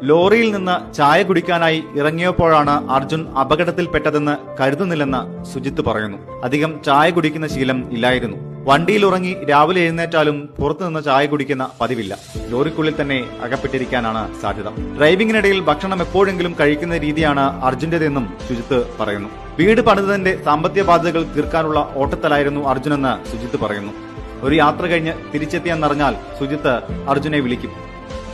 ലോറിയിൽ നിന്ന് ചായ കുടിക്കാനായി ഇറങ്ങിയപ്പോഴാണ് അർജുൻ അപകടത്തിൽപ്പെട്ടതെന്ന് കരുതുന്നില്ലെന്ന് സുജിത്ത് പറയുന്നു. അധികം ചായ കുടിക്കുന്ന ശീലം ഇല്ലായിരുന്നു. വണ്ടിയിൽ ഉറങ്ങി രാവിലെ എഴുന്നേറ്റാലും പുറത്തുനിന്ന് ചായ കുടിക്കുന്ന പതിവില്ല. ലോറിക്കുള്ളിൽ തന്നെ അകപ്പെട്ടിരിക്കാനാണ് സാധ്യത. ഡ്രൈവിംഗിനിടയിൽ ഭക്ഷണം എപ്പോഴെങ്കിലും കഴിക്കുന്ന രീതിയാണ് അർജുന്റേതെന്നും സുജിത്ത് പറയുന്നു. വീട് പണിതതിന്റെ സാമ്പത്തിക ബാധ്യതകൾ തീർക്കാനുള്ള ഓട്ടത്തിലായിരുന്നു അർജുനെന്ന് സുജിത്ത് പറയുന്നു. ഒരു യാത്ര കഴിഞ്ഞ് തിരിച്ചെത്തിയെന്നറിഞ്ഞാൽ സുജിത്ത് അർജുനെ വിളിക്കും.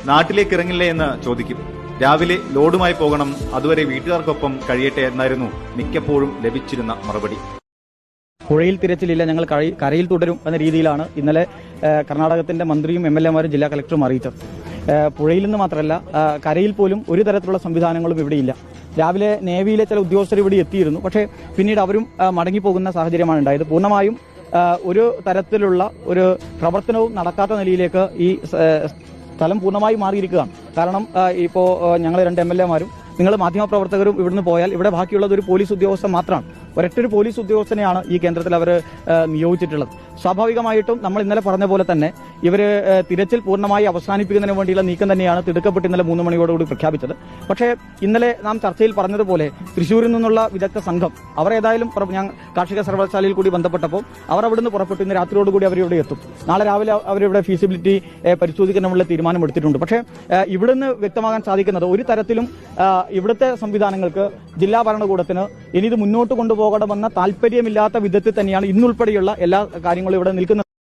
നാട്ടിലേക്ക് ഇറങ്ങില്ലേ എന്ന് ചോദിക്കും. രാവിലെ ലോഡുമായി പോകണം, അതുവരെ വീട്ടുകാർക്കൊപ്പം കഴിയട്ടെ എന്നായിരുന്നു മിക്കപ്പോഴും ലഭിച്ചിരുന്ന മറുപടി. പുഴയിൽ തിരച്ചിലില്ല, ഞങ്ങൾ കരയിൽ തുടരും എന്ന രീതിയിലാണ് ഇന്നലെ കർണാടകത്തിന്റെ മന്ത്രിയും MLA-മാരും ജില്ലാ കളക്ടറും അറിയിച്ചത്. പുഴയിൽ നിന്ന് മാത്രമല്ല, കരയിൽ പോലും ഒരു തരത്തിലുള്ള സംവിധാനങ്ങളും ഇവിടെയില്ല. രാവിലെ നേവിയിലെ ചില ഉദ്യോഗസ്ഥർ ഇവിടെ എത്തിയിരുന്നു, പക്ഷേ പിന്നീട് അവരും മടങ്ങിപ്പോകുന്ന സാഹചര്യമാണ് ഉണ്ടായത്. പൂർണ്ണമായും ഒരു തരത്തിലുള്ള ഒരു പ്രവർത്തനവും നടക്കാത്ത നിലയിലേക്ക് ഈ സ്ഥലം പൂർണ്ണമായി മാറിയിരിക്കുകയാണ്. കാരണം ഇപ്പോൾ ഞങ്ങൾ 2 MLA-മാരും നിങ്ങൾ മാധ്യമപ്രവർത്തകരും ഇവിടുന്ന് പോയാൽ ഇവിടെ ബാക്കിയുള്ളത് ഒരു പോലീസ് ഉദ്യോഗസ്ഥൻ മാത്രമാണ്. ഒരൊറ്റൊരു പോലീസ് ഉദ്യോഗസ്ഥനെയാണ് ഈ കേന്ദ്രത്തിൽ അവർ നിയോഗിച്ചിട്ടുള്ളത്. സ്വാഭാവികമായിട്ടും നമ്മൾ ഇന്നലെ പറഞ്ഞ പോലെ തന്നെ ഇവർ തിരച്ചിൽ പൂർണ്ണമായി അവസാനിപ്പിക്കുന്നതിന് വേണ്ടിയുള്ള നീക്കം തന്നെയാണ് തിടുക്കപ്പെട്ട് ഇന്നലെ 3 മണിയോടുകൂടി പ്രഖ്യാപിച്ചത്. പക്ഷേ ഇന്നലെ നാം ചർച്ചയിൽ പറഞ്ഞതുപോലെ തൃശ്ശൂരിൽ നിന്നുള്ള വിദഗ്ധ സംഘം അവർ ഏതായാലും ഞാൻ കാർഷിക സർവകലാശാലയിൽ കൂടി ബന്ധപ്പെട്ടപ്പോൾ അവർ അവിടുന്ന് പുറപ്പെട്ടു. ഇന്ന് രാത്രിയോടുകൂടി അവരിവിടെ എത്തും. നാളെ രാവിലെ അവരിവിടെ ഫീസിബിലിറ്റി പരിശോധിക്കാനുള്ള തീരുമാനമെടുത്തിട്ടുണ്ട്. പക്ഷേ ഇവിടുന്ന് വ്യക്തമാകാൻ സാധിക്കുന്നത് ഒരു തരത്തിലും ഇവിടുത്തെ സംവിധാനങ്ങൾക്ക് ജില്ലാ ഭരണകൂടത്തിന് ഇനി ഇത് മുന്നോട്ട് കൊണ്ടുപോകണമെന്ന താല്പര്യമില്ലാത്ത വിധത്തിൽ തന്നെയാണ് ഇന്നുൾപ്പെടെയുള്ള എല്ലാ കാര്യങ്ങളും ഇവിടെ നിൽക്കുന്നത്.